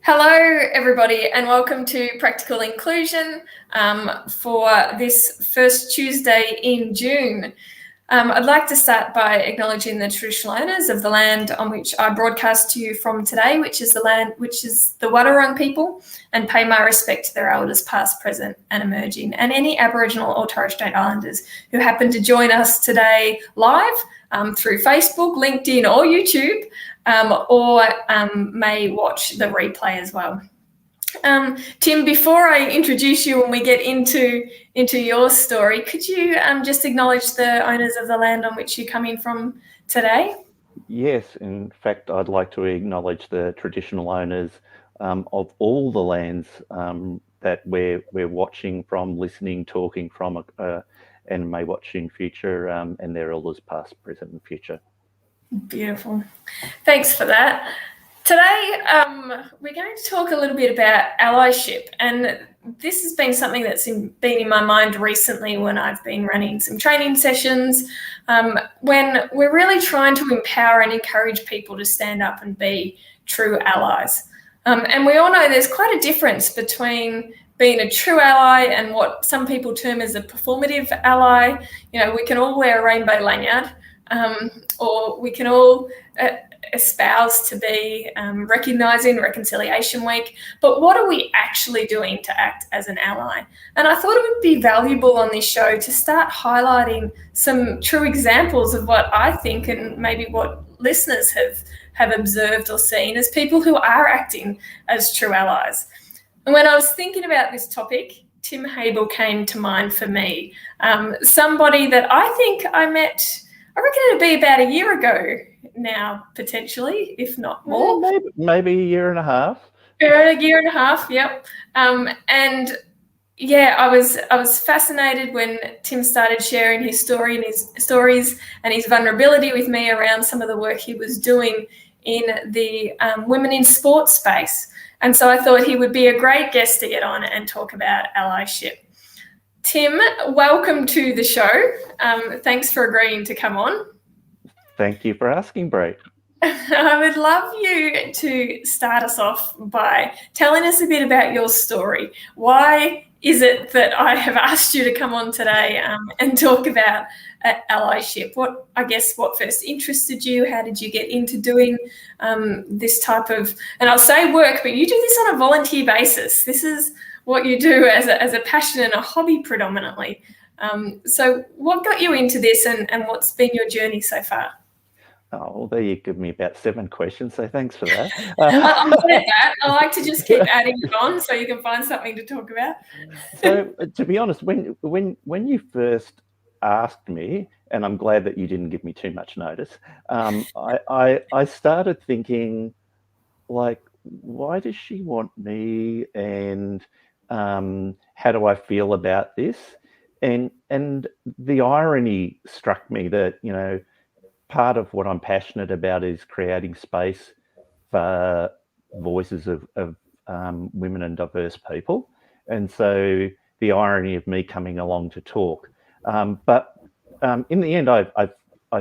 Hello, everybody, and welcome to Practical Inclusion for this first Tuesday in June. I'd like to start by acknowledging the traditional owners of the land on which I broadcast to you from today, which is the Wadawurrung people, and pay my respect to their elders past, present and emerging, and any Aboriginal or Torres Strait Islanders who happen to join us today live through Facebook, LinkedIn or YouTube, or may watch the replay as well. Tim, before I introduce you and we get into your story, could you just acknowledge the owners of the land on which you're coming from today? Yes, in fact, I'd like to acknowledge the traditional owners of all the lands that we're watching from, listening, talking from, and may watch in future, and their elders past, present and future. Beautiful. Thanks for that. Today, we're going to talk a little bit about allyship, and this has been something that's been in my mind recently when I've been running some training sessions, when we're really trying to empower and encourage people to stand up and be true allies. And we all know there's quite a difference between being a true ally and what some people term as a performative ally. You know, we can all wear a rainbow lanyard, or we can all espouse to be recognising Reconciliation Week, but what are we actually doing to act as an ally? And I thought it would be valuable on this show to start highlighting some true examples of what I think and maybe what listeners have observed or seen as people who are acting as true allies. And when I was thinking about this topic, Tim Habel came to mind for me, somebody that I think I met, I reckon it'd be about a year ago now, potentially, if not more. Maybe a year and a half. A year and a half, yep. And yeah, I was fascinated when Tim started sharing his story and his stories and his vulnerability with me around some of the work he was doing in the women in sports space. And so I thought he would be a great guest to get on and talk about allyship. Tim, welcome to the show. Thanks for agreeing to come on. Thank you for asking, Bree. I would love you to start us off by telling us a bit about your story. Why is it that I have asked you to come on today and talk about allyship? What first interested you? How did you get into doing this type of, and I'll say work, but you do this on a volunteer basis. This is what you do as a passion and a hobby predominantly. So what got you into this and what's been your journey so far? Oh, well, there you give me about 7 questions, so thanks for that. I'm good at that. I like to just keep adding it on so you can find something to talk about. So, to be honest, when you first asked me, and I'm glad that you didn't give me too much notice, I started thinking, like, why does she want me, and how do I feel about this? And the irony struck me that, you know, part of what I'm passionate about is creating space for voices of women and diverse people. And so the irony of me coming along to talk. But in the end, I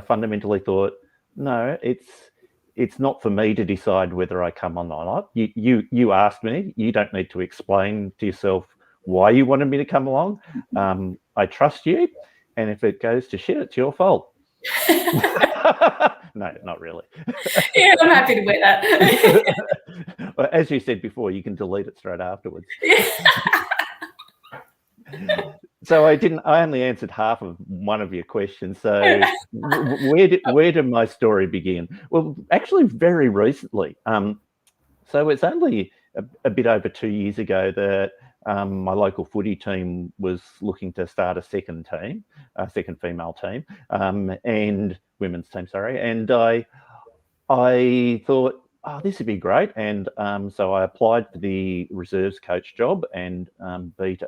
fundamentally thought, no, it's not for me to decide whether I come on or not. You asked me. You don't need to explain to yourself why you wanted me to come along. I trust you. And if it goes to shit, it's your fault. No, not really. Yeah, I'm happy to wear that. Well, as you said before, you can delete it straight afterwards. So I only answered half of one of your questions. So where did my story begin? Well, actually very recently. So it's only a bit over 2 years ago that my local footy team was looking to start a second female team, and women's team, sorry. And I thought, oh, this would be great. And so I applied for the reserves coach job and beat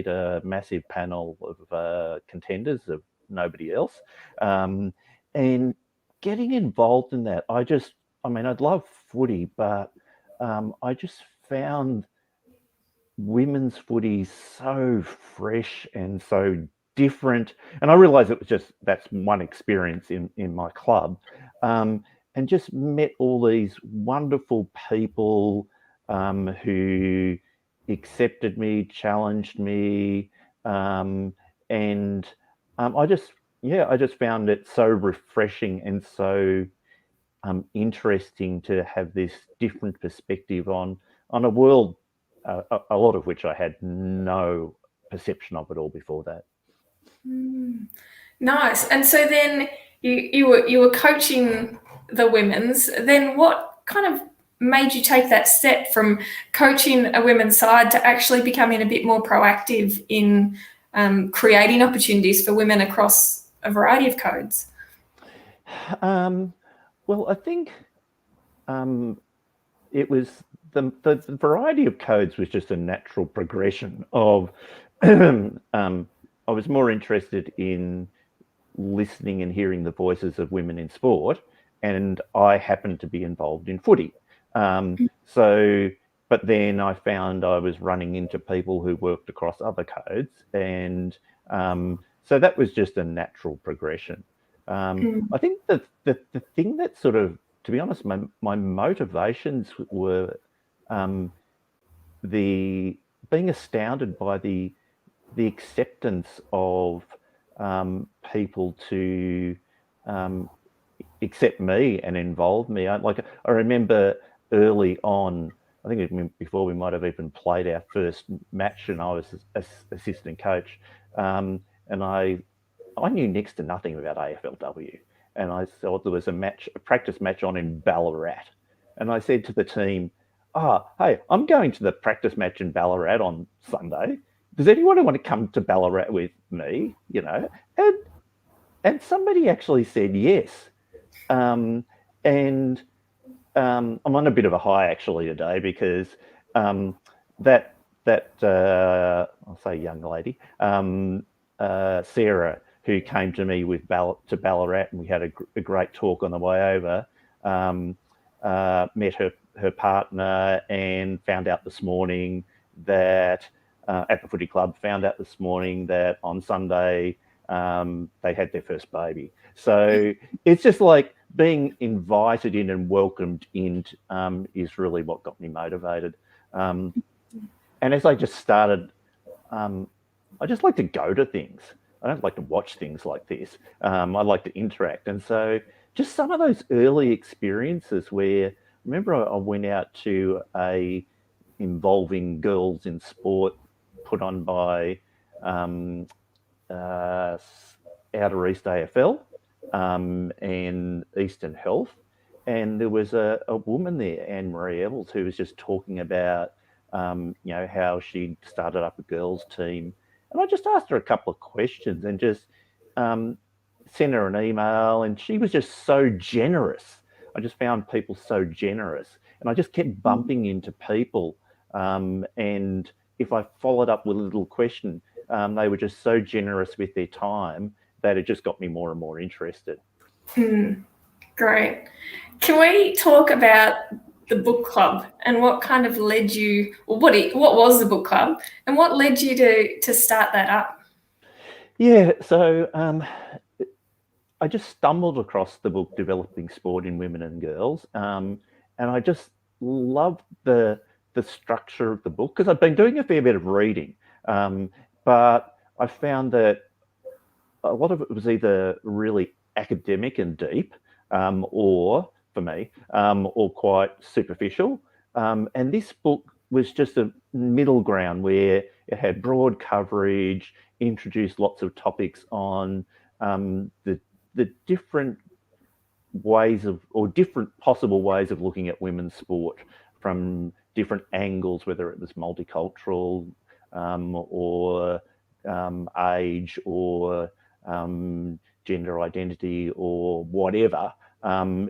a massive panel of contenders of nobody else. And getting involved in that, I'd love footy, but I just found women's footy so fresh and so different. And I realized that's one experience in my club. And just met all these wonderful people who accepted me, challenged me, and I just found it so refreshing and so interesting to have this different perspective on a world, a lot of which I had no perception of at all before that. Nice. And so then you were coaching the women's. Then what kind of made you take that step from coaching a women's side to actually becoming a bit more proactive in creating opportunities for women across a variety of codes? Well, I think it was the variety of codes was just a natural progression of. I was more interested in listening and hearing the voices of women in sport, and I happened to be involved in footy. But then I found I was running into people who worked across other codes, and so that was just a natural progression. I think the thing that sort of, to be honest, my motivations were the being astounded by the acceptance of people to accept me and involve me. I remember early on, I think before we might have even played our first match, and I was assistant coach, and I knew next to nothing about AFLW, and I saw there was a practice match on in Ballarat, and I said to the team, hey, I'm going to the practice match in Ballarat on Sunday. Does anyone want to come to Ballarat with me? And somebody actually said yes. And I'm on a bit of a high actually today, because that I'll say young lady, Sarah, who came to me to Ballarat, and we had a great talk on the way over. Met her partner and found out this morning that at the footy club, found out this morning that on Sunday they had their first baby. So it's just like being invited in and welcomed in is really what got me motivated. And as I just started, I just like to go to things. I don't like to watch things like this. I like to interact. And so just some of those early experiences where, remember I went out to a involving girls in sport put on by Outer East AFL and Eastern Health. And there was a woman there, Anne-Marie Evels, who was just talking about, how she started up a girls team. And I just asked her a couple of questions and just sent her an email, and she was just so generous. I just found people so generous, and I just kept bumping into people. And if I followed up with a little question, they were just so generous with their time that it just got me more and more interested. Great. Can we talk about the book club and what kind of led you, or what was the book club, and what led you to start that up? Yeah, so I just stumbled across the book Developing Sport in Women and Girls, and I just loved the structure of the book, because I've been doing a fair bit of reading, but I found that a lot of it was either really academic and deep, or for me, or quite superficial. And this book was just a middle ground where it had broad coverage, introduced lots of topics on the different ways of, or different possible ways of looking at women's sport from different angles, whether it was multicultural, or age, or gender identity, or whatever.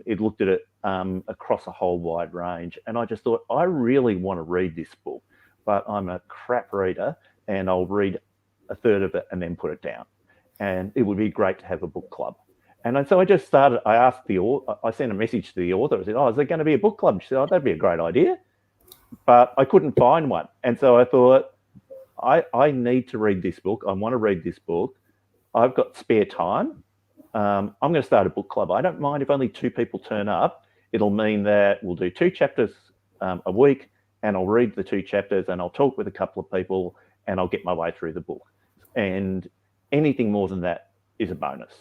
It looked at it across a whole wide range. And I just thought, I really want to read this book, but I'm a crap reader, and I'll read a third of it and then put it down. And it would be great to have a book club. And so I just started, I sent a message to the author. I said, is there going to be a book club? She said, that'd be a great idea. But I couldn't find one. And so I thought, I need to read this book. I want to read this book. I've got spare time. I'm going to start a book club. I don't mind if only 2 people turn up. It'll mean that we'll do 2 chapters a week, and I'll read the 2 chapters and I'll talk with a couple of people and I'll get my way through the book. And anything more than that is a bonus.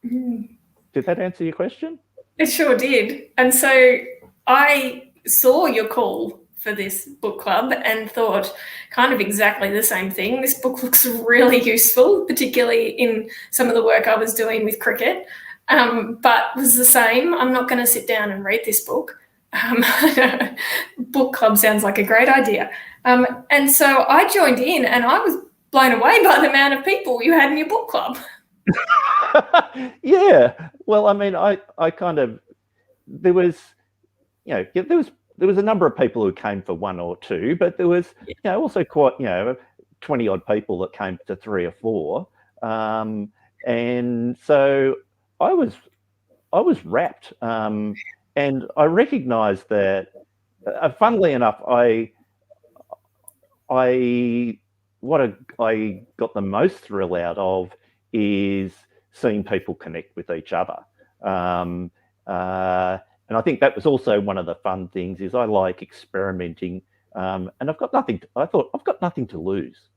Did that answer your question? It sure did. And so I saw your call for this book club and thought kind of exactly the same thing. This book looks really useful, particularly in some of the work I was doing with cricket, but was the same. I'm not going to sit down and read this book. Book club sounds like a great idea. And so I joined in and I was blown away by the amount of people you had in your book club. Yeah. Well, I mean, I kind of, there was a number of people who came for 1 or 2, but there was, also quite, 20 odd people that came to 3 or 4. And so I was rapt. And I recognised that, funnily enough, what I got the most thrill out of is seeing people connect with each other. And I think that was also one of the fun things is I like experimenting. And I've got nothing to lose.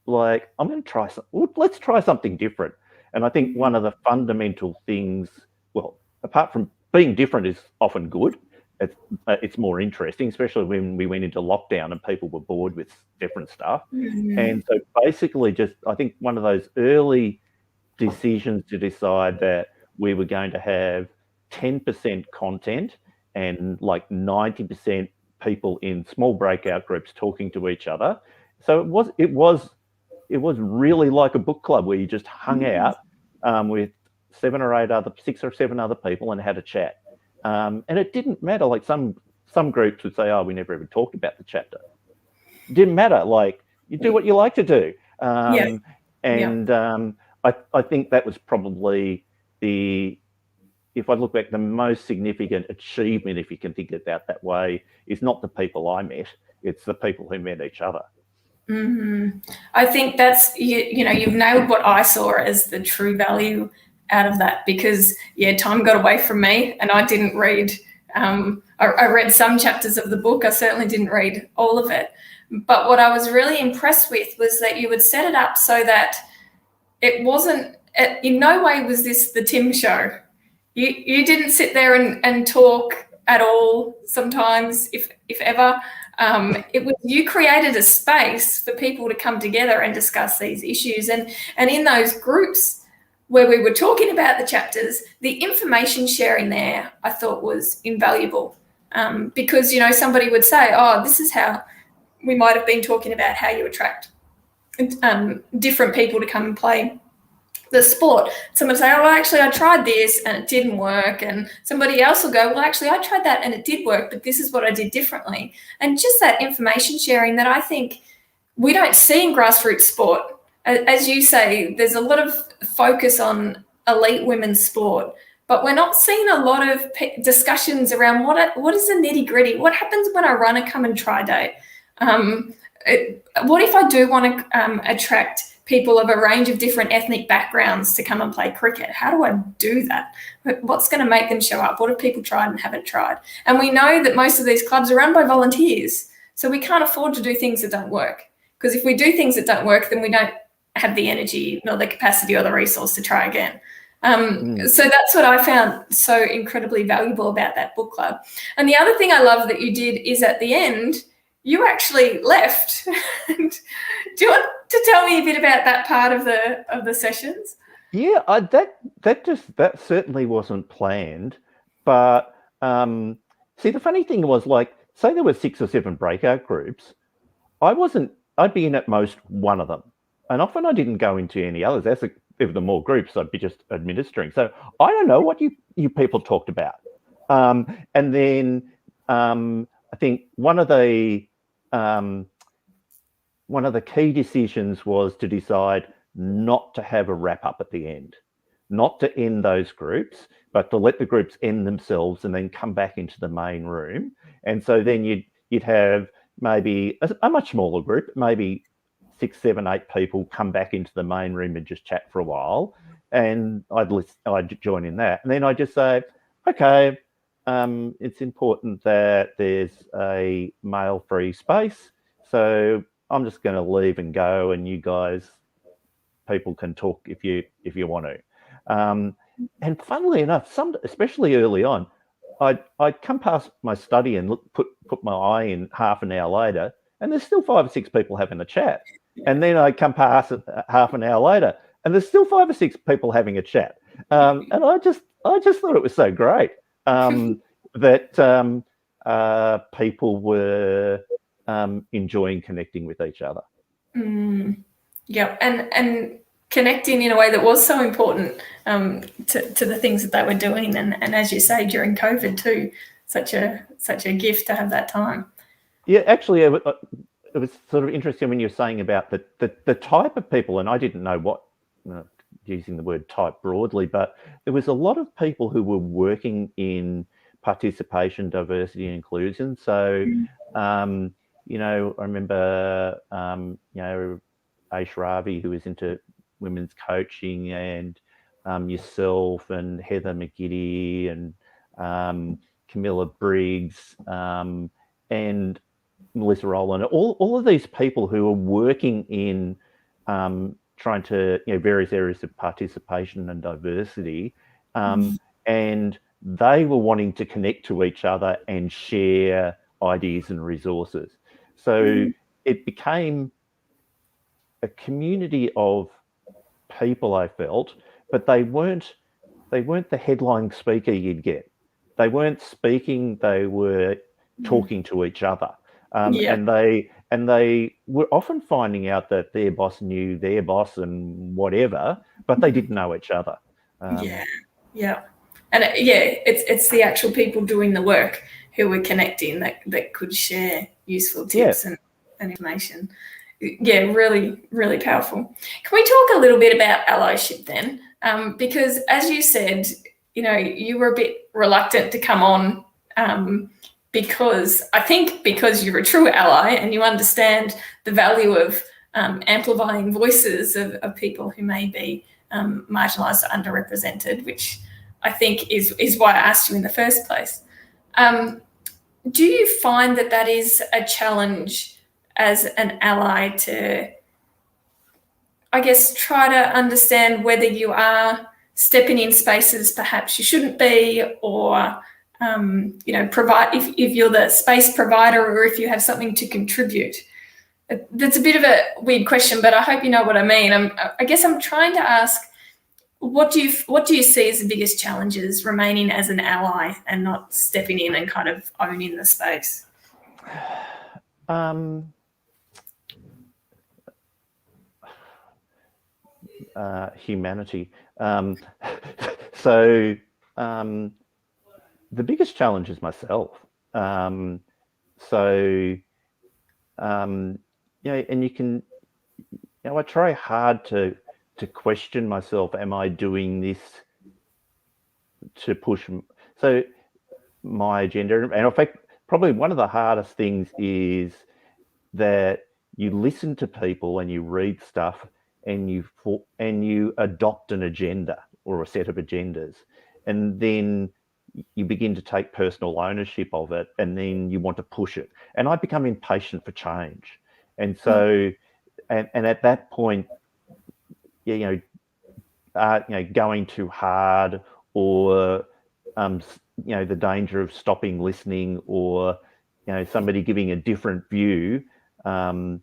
Like, I'm going to try let's try something different. And I think one of the fundamental things, well, apart from being different is often good. It's more interesting, especially when we went into lockdown and people were bored with different stuff. And so basically I think one of those early decisions to decide that we were going to have 10% content and like 90% people in small breakout groups talking to each other. So it was really like a book club where you just hung out with 6 or 7 other people and had a chat. And it didn't matter. Like some groups would say, "Oh, we never even talked about the chapter." It didn't matter. Like, you do what you like to do. I think that was probably if I look back, the most significant achievement, if you can think about that way, is not the people I met; it's the people who met each other. I think that's you've nailed what I saw as the true value out of that, because time got away from me and I didn't read. I read some chapters of the book. I certainly didn't read all of it. But what I was really impressed with was that you would set it up so that it wasn't, in no way was this the Tim show. You didn't sit there and talk at all sometimes, if ever. It was, you created a space for people to come together and discuss these issues. And in those groups where we were talking about the chapters, the information sharing there I thought was invaluable, because somebody would say, "Oh, this is how we might have been talking about how you attract different people to come and play the sport." Someone would say, "Oh, actually, I tried this and it didn't work," and somebody else will go, "Well, actually, I tried that and it did work, but this is what I did differently." And just that information sharing that I think we don't see in grassroots sport. As you say, there's a lot of focus on elite women's sport, but we're not seeing a lot of discussions around what is the nitty gritty. What happens when I run a come and try day? What if I do want to attract people of a range of different ethnic backgrounds to come and play cricket? How do I do that? What's going to make them show up? What have people tried and haven't tried? And we know that most of these clubs are run by volunteers, so we can't afford to do things that don't work. Because if we do things that don't work, then we don't have the energy nor the capacity or the resource to try again. So that's what I found so incredibly valuable about that book club. And the other thing I love that you did is at the end, you actually left. Do you want to tell me a bit about that part of the sessions? Yeah, that certainly wasn't planned. But see, the funny thing was, like, say there were 6 or 7 breakout groups, I'd be in at most one of them. And often I didn't go into any others. If there were more groups, I'd be just administering. So I don't know what you people talked about. And then I think one of the key decisions was to decide not to have a wrap up at the end, not to end those groups, but to let the groups end themselves and then come back into the main room. And so then you'd have maybe a much smaller group, maybe 6, 7, 8 people come back into the main room and just chat for a while, and I'd join in that, and then I'd just say, "Okay, it's important that there's a male-free space. So I'm just going to leave and go, and you guys, people can talk if you want to. And funnily enough, especially early on, I'd come past my study and put my eye in half an hour later, and there's still 5 or 6 people having a chat. And then I come past it half an hour later, and there's still 5 or 6 people having a chat. And I just thought it was so great that people were enjoying connecting with each other. Yeah, and connecting in a way that was so important to the things that they were doing, and as you say, during COVID too, such a gift to have that time. Yeah, actually, it was sort of interesting when you were saying about the type of people, and I didn't know what, using the word type broadly, but there was a lot of people who were working in participation, diversity, and inclusion. So, I remember, Aish Ravi, who was into women's coaching, and yourself and Heather McGiddy and Camilla Briggs and Melissa Rowland, all of these people who are working in trying to, various areas of participation and diversity, and they were wanting to connect to each other and share ideas and resources. So it became a community of people, I felt, but they weren't the headline speaker you'd get. They weren't speaking, they were talking to each other. And they were often finding out that their boss knew their boss and whatever, but they didn't know each other. And it's the actual people doing the work who were connecting that could share useful tips and information. Yeah, really, really powerful. Can we talk a little bit about allyship then? Because as you said, you were a bit reluctant to come on because you're a true ally and you understand the value of amplifying voices of people who may be marginalised or underrepresented, which I think is why I asked you in the first place. Do you find that is a challenge as an ally to, I guess, try to understand whether you are stepping in spaces perhaps you shouldn't be, or provide if you're the space provider, or if you have something to contribute? That's a bit of a weird question, but I hope you know what I mean. I guess I'm trying to ask, what do you see as the biggest challenges remaining as an ally and not stepping in and kind of owning the space? Humanity. So the biggest challenge is myself. And you can, I try hard to question myself. Am I doing this to push my agenda? And in fact, probably one of the hardest things is that you listen to people and you read stuff and you adopt an agenda or a set of agendas, and then you begin to take personal ownership of it, and then you want to push it. And I become impatient for change. And so, and at that point, going too hard, or the danger of stopping listening, or somebody giving a different view, and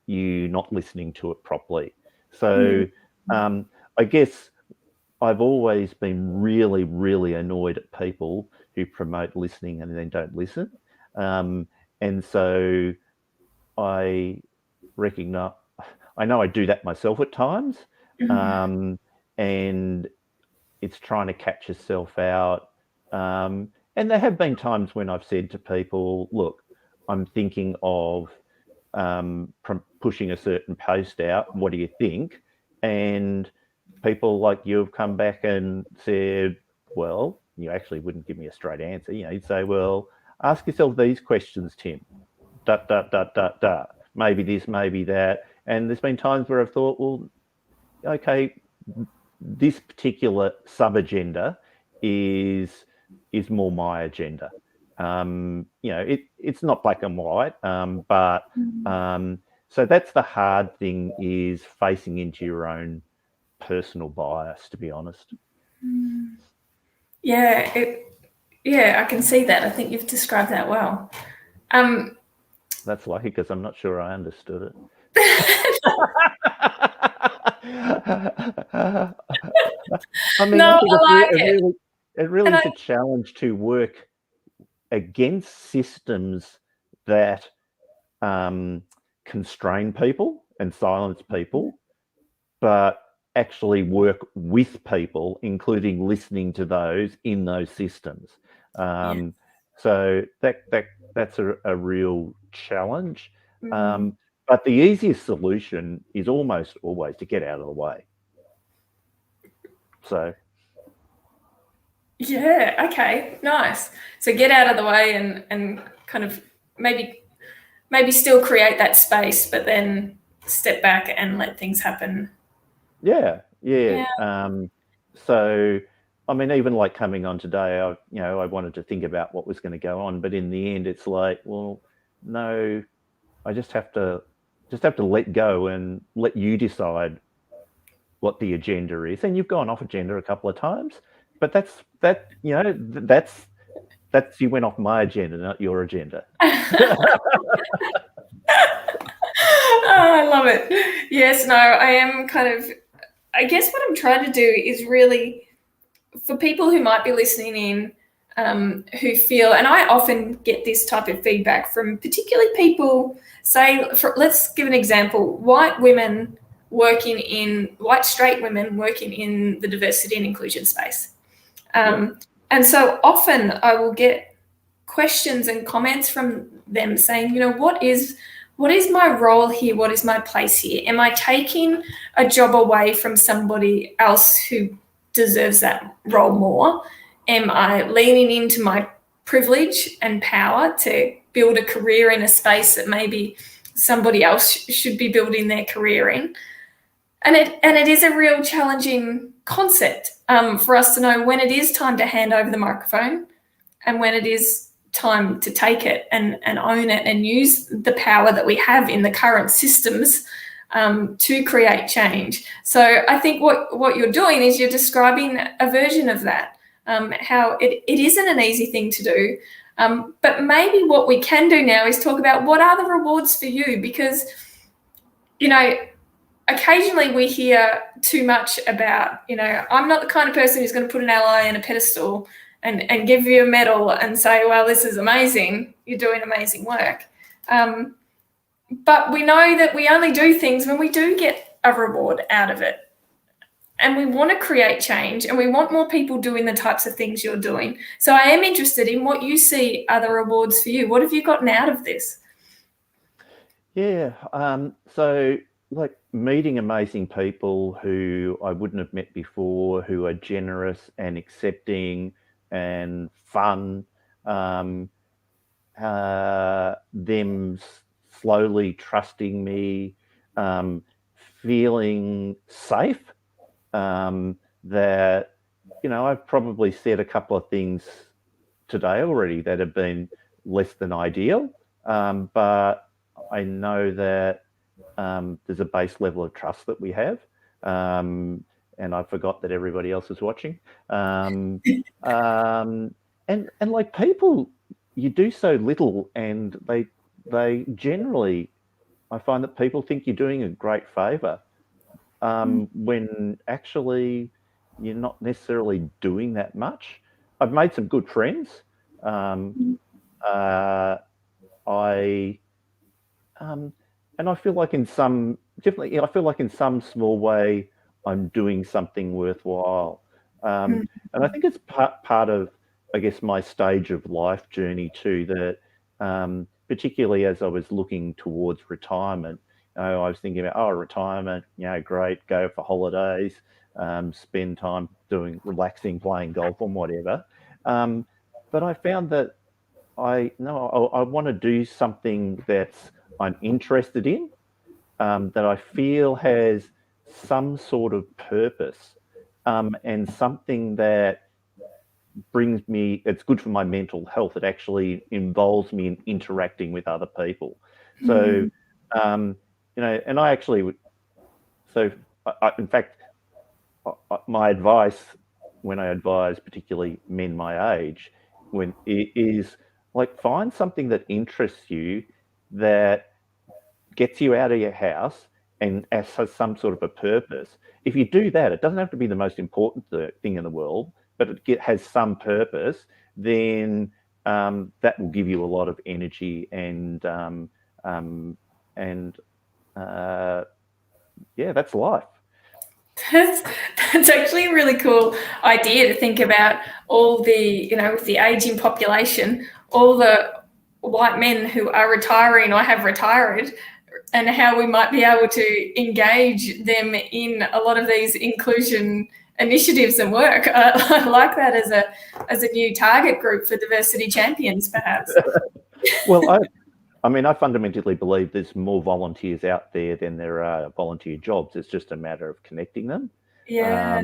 you not listening to it properly. So I guess I've always been really, really annoyed at people who promote listening and then don't listen. And so I recognize, I know I do that myself at times, and it's trying to catch yourself out. And there have been times when I've said to people, look, I'm thinking of pushing a certain post out. What do you think? And people like you have come back and said, well, you actually wouldn't give me a straight answer. You'd say, well, ask yourself these questions, Tim. ... Maybe this, maybe that. And there's been times where I've thought, well, okay, this particular sub-agenda is more my agenda. It's not black and white, but so that's the hard thing, is facing into your own personal bias, to be honest. Yeah, I can see that. I think you've described that well. That's lucky, because I'm not sure I understood it. I mean, No, I think I like it. it really is a challenge to work against systems that constrain people and silence people, but actually work with people, including listening to those in those systems. So that's a real challenge. But the easiest solution is almost always to get out of the way. So. Yeah, okay, nice. So get out of the way and kind of maybe still create that space, but then step back and let things happen. Yeah. So, I mean, even like coming on today, I wanted to think about what was going to go on, but in the end, it's like, well, no, I just have to let go and let you decide what the agenda is. And you've gone off agenda a couple of times, but that's you went off my agenda, not your agenda. Oh, I love it. Yes, no, I am I guess what I'm trying to do is really, for people who might be listening in, who feel, and I often get this type of feedback from particularly people, let's give an example, white straight women working in the diversity and inclusion space. And so often I will get questions and comments from them saying, what is my role here? What is my place here? Am I taking a job away from somebody else who deserves that role more? Am I leaning into my privilege and power to build a career in a space that maybe somebody else should be building their career in? And it is a real challenging concept for us to know when it is time to hand over the microphone and when it is time to take it and own it and use the power that we have in the current systems to create change. So I think what you're doing is you're describing a version of that, how it isn't an easy thing to do. But maybe what we can do now is talk about what are the rewards for you, because, occasionally we hear too much about, I'm not the kind of person who's going to put an ally in a pedestal and give you a medal and say, well, this is amazing, you're doing amazing work. But we know that we only do things when we do get a reward out of it. And we want to create change, and we want more people doing the types of things you're doing. So I am interested in what you see are the rewards for you. What have you gotten out of this? Yeah. So, like, meeting amazing people who I wouldn't have met before, who are generous and accepting and fun, them slowly trusting me, feeling safe, that, I've probably said a couple of things today already that have been less than ideal, but I know that there's a base level of trust that we have, and I forgot that everybody else is watching. And like, people, you do so little, and they generally, I find that people think you're doing a great favor, when actually you're not necessarily doing that much. I've made some good friends. And I feel like in some small way, I'm doing something worthwhile. And I think it's part of, I guess, my stage of life journey too, that particularly as I was looking towards retirement, I was thinking about, retirement, great, go for holidays, spend time relaxing, playing golf or whatever. But I found that I want to do something that's I'm interested in, that I feel has some sort of purpose, and something that brings me, it's good for my mental health. It actually involves me in interacting with other people. So, and I actually would, so in fact, my advice when I advise particularly men my age, when it is like, find something that interests you, that gets you out of your house and has some sort of a purpose. If you do that, it doesn't have to be the most important thing in the world, but it has some purpose, then that will give you a lot of energy and that's life. That's actually a really cool idea to think about all the, with the aging population, all the white men who are retiring or have retired, and how we might be able to engage them in a lot of these inclusion initiatives and work. I like that as a new target group for diversity champions, perhaps. Well, I fundamentally believe there's more volunteers out there than there are volunteer jobs. It's just a matter of connecting them. Yeah.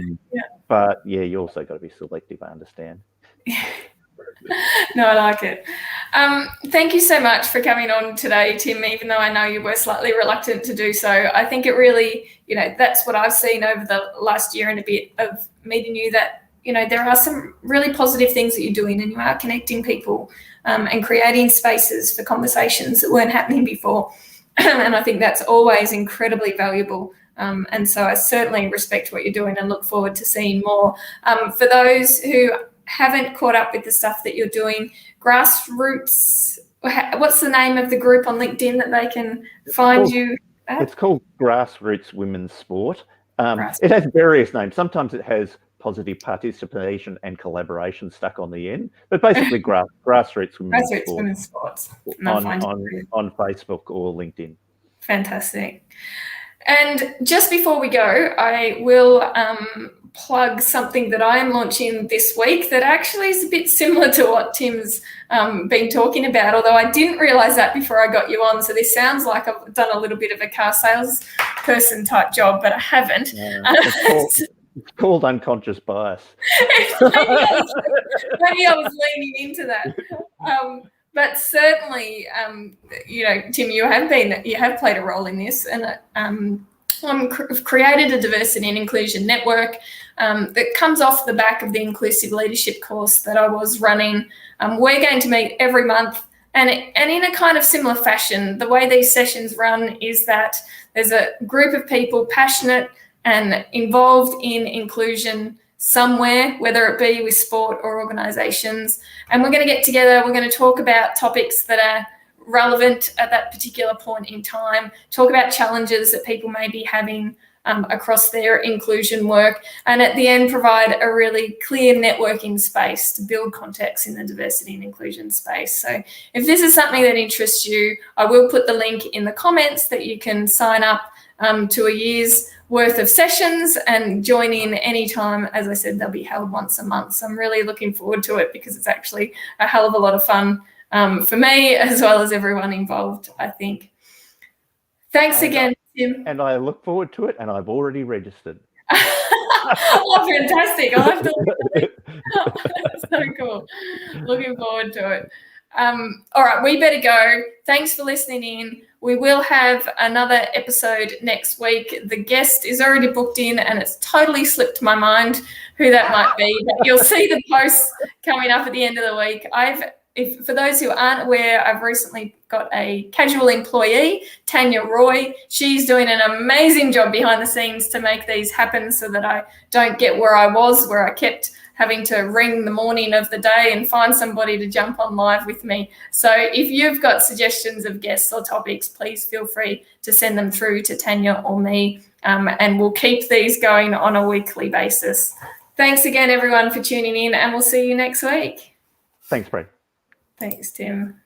But yeah, you also got to be selective, I understand. No, I like it. Thank you so much for coming on today, Tim, even though I know you were slightly reluctant to do so. I think it really, that's what I've seen over the last year and a bit of meeting you, that, there are some really positive things that you're doing, and you are connecting people and creating spaces for conversations that weren't happening before. And I think that's always incredibly valuable. And so I certainly respect what you're doing and look forward to seeing more. For those who haven't caught up with the stuff that you're doing, Grassroots, what's the name of the group on LinkedIn that they can find you at? It's called Grassroots Women's Sport. It has various names. Sometimes it has positive participation and collaboration stuck on the end, but basically Grassroots Women's Sport on Facebook or LinkedIn. Fantastic. And just before we go, I will plug something that I am launching this week that actually is a bit similar to what Tim's been talking about, although I didn't realise that before I got you on. So this sounds like I've done a little bit of a car sales person type job, but I haven't. It's called unconscious bias. Maybe I was leaning into that. But certainly, Tim, you have played a role in this, and I've created a diversity and inclusion network that comes off the back of the inclusive leadership course that I was running. We're going to meet every month, and in a kind of similar fashion. The way these sessions run is that there's a group of people passionate and involved in inclusion somewhere, whether it be with sport or organisations. And we're going to get together, we're going to talk about topics that are relevant at that particular point in time, talk about challenges that people may be having across their inclusion work, and at the end provide a really clear networking space to build context in the diversity and inclusion space. So if this is something that interests you, I will put the link in the comments that you can sign up to a year's worth of sessions and join in anytime. As I said, they'll be held once a month. So I'm really looking forward to it because it's actually a hell of a lot of fun for me as well as everyone involved, I think. Thanks again, Tim. And I look forward to it, and I've already registered. Oh, fantastic. I'll have to look at it. That's so cool. Looking forward to it. All right, we better go. Thanks for listening in. We will have another episode next week. The guest is already booked in, and it's totally slipped my mind who that might be. But you'll see the posts coming up at the end of the week. For those who aren't aware, I've recently got a casual employee, Tanya Roy. She's doing an amazing job behind the scenes to make these happen so that I don't get where I was, where I kept having to ring the morning of the day and find somebody to jump on live with me. So if you've got suggestions of guests or topics, please feel free to send them through to Tanya or me, and we'll keep these going on a weekly basis. Thanks again, everyone, for tuning in, and we'll see you next week. Thanks, Bree. Thanks, Tim.